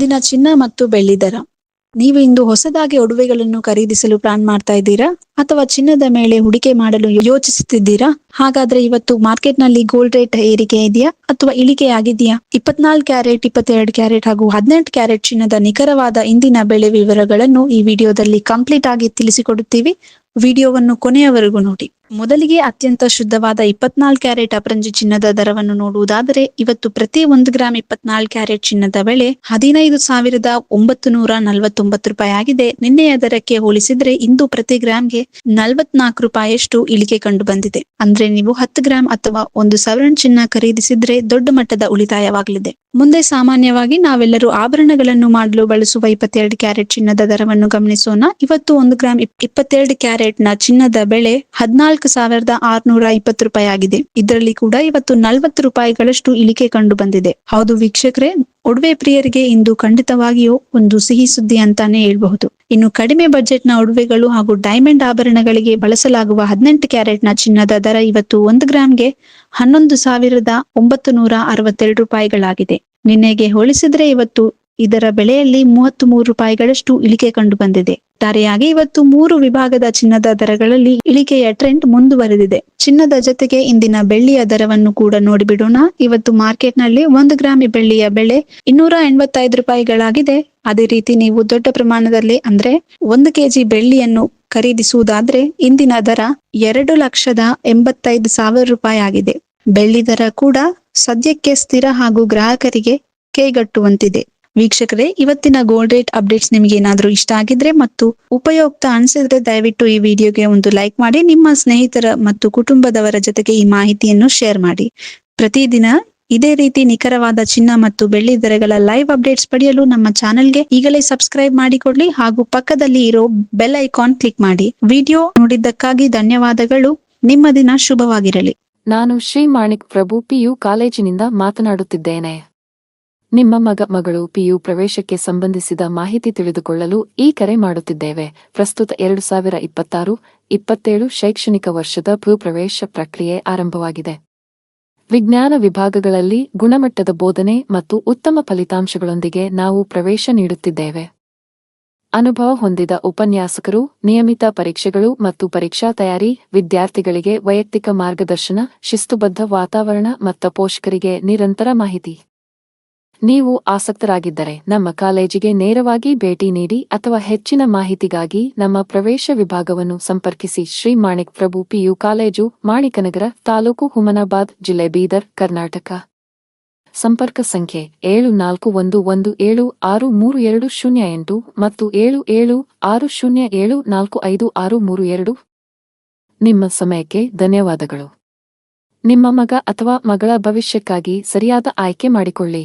ಇಂದಿನ ಚಿನ್ನ ಮತ್ತು ಬೆಳ್ಳಿ ದರ. ನೀವು ಇಂದು ಹೊಸದಾಗಿ ಒಡವೆಗಳನ್ನು ಖರೀದಿಸಲು ಪ್ಲಾನ್ ಮಾಡ್ತಾ ಇದ್ದೀರಾ ಅಥವಾ ಚಿನ್ನದ ಮೇಲೆ ಹೂಡಿಕೆ ಮಾಡಲು ಯೋಚಿಸುತ್ತಿದ್ದೀರಾ? ಹಾಗಾದ್ರೆ ಇವತ್ತು ಮಾರ್ಕೆಟ್ ನಲ್ಲಿ ಗೋಲ್ಡ್ ರೇಟ್ ಏರಿಕೆ ಇದೆಯಾ ಅಥವಾ ಇಳಿಕೆ ಆಗಿದೆಯಾ? 24 ಕ್ಯಾರೆಟ್, 22 ಕ್ಯಾರೆಟ್ ಹಾಗೂ 18 ಕ್ಯಾರೆಟ್ ಚಿನ್ನದ ನಿಖರವಾದ ಇಂದಿನ ಬೆಲೆ ವಿವರಗಳನ್ನು ಈ ವಿಡಿಯೋದಲ್ಲಿ ಕಂಪ್ಲೀಟ್ ಆಗಿ ತಿಳಿಸಿಕೊಡುತ್ತೀವಿ. ವಿಡಿಯೋವನ್ನು ಕೊನೆಯವರೆಗೂ ನೋಡಿ. ಮೊದಲಿಗೆ ಅತ್ಯಂತ ಶುದ್ಧವಾದ 24 ಕ್ಯಾರೆಟ್ ಅಪರಂಜಿ ಚಿನ್ನದ ದರವನ್ನು ನೋಡುವುದಾದರೆ, ಇವತ್ತು ಪ್ರತಿ 1 ಗ್ರಾಮ್ 24 ಕ್ಯಾರೆಟ್ ಚಿನ್ನದ ಬೆಲೆ 15,949 ರೂಪಾಯಿ ಆಗಿದೆ. ನಿನ್ನೆಯ ದರಕ್ಕೆ ಹೋಲಿಸಿದ್ರೆ ಇಂದು ಪ್ರತಿ ಗ್ರಾಮ್ಗೆ 44 ರೂಪಾಯಿಯಷ್ಟು ಇಳಿಕೆ ಕಂಡು ಬಂದಿದೆ. ಅಂದ್ರೆ ನೀವು 10 ಗ್ರಾಮ್ ಅಥವಾ 1 ಸವರನ್ ಚಿನ್ನ ಖರೀದಿಸಿದ್ರೆ ದೊಡ್ಡ ಮಟ್ಟದ ಉಳಿತಾಯವಾಗಲಿದೆ. ಮುಂದೆ ಸಾಮಾನ್ಯವಾಗಿ ನಾವೆಲ್ಲರೂ ಆಭರಣಗಳನ್ನು ಮಾಡಲು ಬಳಸುವ 22 ಕ್ಯಾರೆಟ್ ಚಿನ್ನದ ದರವನ್ನು ಗಮನಿಸೋಣ. ಇವತ್ತು 1 ಗ್ರಾಮ್ 22 ಕ್ಯಾರೆಟ್ ನ ಚಿನ್ನದ ಬೆಲೆ 14,620 ರೂಪಾಯಿ ಆಗಿದೆ. ಇದರಲ್ಲಿ ಕೂಡ ಇವತ್ತು 40 ರೂಪಾಯಿಗಳಷ್ಟು ಇಳಿಕೆ ಕಂಡು ಬಂದಿದೆ. ಹೌದು ವೀಕ್ಷಕರೇ, ಒಡವೆ ಪ್ರಿಯರಿಗೆ ಇಂದು ಖಂಡಿತವಾಗಿಯೂ ಒಂದು ಸಿಹಿ ಸುದ್ದಿ ಅಂತಾನೆ ಹೇಳ್ಬಹುದು. ಇನ್ನು ಕಡಿಮೆ ಬಜೆಟ್ ನ ಒಡವೆಗಳು ಹಾಗೂ ಡೈಮಂಡ್ ಆಭರಣಗಳಿಗೆ ಬಳಸಲಾಗುವ 18 ಕ್ಯಾರೆಟ್ ನ ಚಿನ್ನದ ದರ ಇವತ್ತು 1 ಗ್ರಾಮ್ಗೆ 11,962 ರೂಪಾಯಿಗಳಾಗಿದೆ. ನಿನ್ನೆಗೆ ಹೋಲಿಸಿದ್ರೆ ಇವತ್ತು ಇದರ ಬೆಲೆಯಲ್ಲಿ 33 ರೂಪಾಯಿಗಳಷ್ಟು ಇಳಿಕೆ ಕಂಡು ಬಂದಿದೆ. ಒಟ್ಟಾರೆಯಾಗಿ ಇವತ್ತು 3 ವಿಭಾಗದ ಚಿನ್ನದ ದರಗಳಲ್ಲಿ ಇಳಿಕೆಯ ಟ್ರೆಂಡ್ ಮುಂದುವರೆದಿದೆ. ಚಿನ್ನದ ಜೊತೆಗೆ ಇಂದಿನ ಬೆಳ್ಳಿಯ ದರವನ್ನು ಕೂಡ ನೋಡಿಬಿಡೋಣ. ಇವತ್ತು ಮಾರ್ಕೆಟ್ ನಲ್ಲಿ 1 ಗ್ರಾಮ್ ಬೆಳ್ಳಿಯ ಬೆಲೆ 285 ರೂಪಾಯಿಗಳಾಗಿದೆ. ಅದೇ ರೀತಿ ನೀವು ದೊಡ್ಡ ಪ್ರಮಾಣದಲ್ಲಿ ಅಂದ್ರೆ 1 ಕೆಜಿ ಬೆಳ್ಳಿಯನ್ನು ಖರೀದಿಸುವುದಾದ್ರೆ ಇಂದಿನ ದರ 2,85,000 ರೂಪಾಯಿ ಆಗಿದೆ. ಬೆಳ್ಳಿ ದರ ಕೂಡ ಸದ್ಯಕ್ಕೆ ಸ್ಥಿರ ಹಾಗೂ ಗ್ರಾಹಕರಿಗೆ ಕೈಗಟ್ಟುವಂತಿದೆ. ವೀಕ್ಷಕರೇ, ಇವತ್ತಿನ ಗೋಲ್ಡ್ ರೇಟ್ ಅಪ್ಡೇಟ್ಸ್ ನಿಮಗೆ ಏನಾದ್ರೂ ಇಷ್ಟ ಆಗಿದ್ರೆ ಮತ್ತು ಉಪಯುಕ್ತ ಅನಿಸಿದ್ರೆ ದಯವಿಟ್ಟು ಈ ವಿಡಿಯೋಗೆ ಒಂದು ಲೈಕ್ ಮಾಡಿ. ನಿಮ್ಮ ಸ್ನೇಹಿತರ ಮತ್ತು ಕುಟುಂಬದವರ ಜೊತೆಗೆ ಈ ಮಾಹಿತಿಯನ್ನು ಶೇರ್ ಮಾಡಿ. ಪ್ರತಿದಿನ ಇದೇ ರೀತಿ ನಿಖರವಾದ ಚಿನ್ನ ಮತ್ತು ಬೆಳ್ಳಿ ದರಗಳ ಲೈವ್ ಅಪ್ಡೇಟ್ಸ್ ಪಡೆಯಲು ನಮ್ಮ ಚಾನೆಲ್ಗೆ ಈಗಲೇ ಸಬ್ಸ್ಕ್ರೈಬ್ ಮಾಡಿಕೊಳ್ಳಿ ಹಾಗೂ ಪಕ್ಕದಲ್ಲಿ ಇರೋ ಬೆಲ್ ಐಕಾನ್ ಕ್ಲಿಕ್ ಮಾಡಿ. ವಿಡಿಯೋ ನೋಡಿದ್ದಕ್ಕಾಗಿ ಧನ್ಯವಾದಗಳು. ನಿಮ್ಮ ದಿನ ಶುಭವಾಗಿರಲಿ. ನಾನು ಶ್ರೀ ಮಾಣಿಕ್ ಪ್ರಭು PU ಕಾಲೇಜಿನಿಂದ ಮಾತನಾಡುತ್ತಿದ್ದೇನೆ. ನಿಮ್ಮ ಮಗಳು PU ಪ್ರವೇಶಕ್ಕೆ ಸಂಬಂಧಿಸಿದ ಮಾಹಿತಿ ತಿಳಿದುಕೊಳ್ಳಲು ಈ ಕರೆ ಮಾಡುತ್ತಿದ್ದೇವೆ. ಪ್ರಸ್ತುತ 2026-27 ಶೈಕ್ಷಣಿಕ ವರ್ಷದ ಪ್ರವೇಶ ಪ್ರಕ್ರಿಯೆ ಆರಂಭವಾಗಿದೆ. ವಿಜ್ಞಾನ ವಿಭಾಗಗಳಲ್ಲಿ ಗುಣಮಟ್ಟದ ಬೋಧನೆ ಮತ್ತು ಉತ್ತಮ ಫಲಿತಾಂಶಗಳೊಂದಿಗೆ ನಾವು ಪ್ರವೇಶ ನೀಡುತ್ತಿದ್ದೇವೆ. ಅನುಭವ ಹೊಂದಿದ ಉಪನ್ಯಾಸಕರು, ನಿಯಮಿತ ಪರೀಕ್ಷೆಗಳು ಮತ್ತು ಪರೀಕ್ಷಾ ತಯಾರಿ, ವಿದ್ಯಾರ್ಥಿಗಳಿಗೆ ವೈಯಕ್ತಿಕ ಮಾರ್ಗದರ್ಶನ, ಶಿಸ್ತುಬದ್ಧ ವಾತಾವರಣ ಮತ್ತು ಪೋಷಕರಿಗೆ ನಿರಂತರ ಮಾಹಿತಿ. ನೀವು ಆಸಕ್ತರಾಗಿದ್ದರೆ ನಮ್ಮ ಕಾಲೇಜಿಗೆ ನೇರವಾಗಿ ಭೇಟಿ ನೀಡಿ ಅಥವಾ ಹೆಚ್ಚಿನ ಮಾಹಿತಿಗಾಗಿ ನಮ್ಮ ಪ್ರವೇಶ ವಿಭಾಗವನ್ನು ಸಂಪರ್ಕಿಸಿ. ಶ್ರೀ ಮಾಣಿಕ್ ಪ್ರಭು PU ಕಾಲೇಜು, ಮಾಣಿಕನಗರ, ತಾಲೂಕು ಹುಮನಾಬಾದ್, ಜಿಲ್ಲೆ ಬೀದರ್, ಕರ್ನಾಟಕ. ಸಂಪರ್ಕ ಸಂಖ್ಯೆ 7411763208 ಮತ್ತು 7760745632. ನಿಮ್ಮ ಸಮಯಕ್ಕೆ ಧನ್ಯವಾದಗಳು. ನಿಮ್ಮ ಮಗ ಅಥವಾ ಮಗಳ ಭವಿಷ್ಯಕ್ಕಾಗಿ ಸರಿಯಾದ ಆಯ್ಕೆ ಮಾಡಿಕೊಳ್ಳಿ.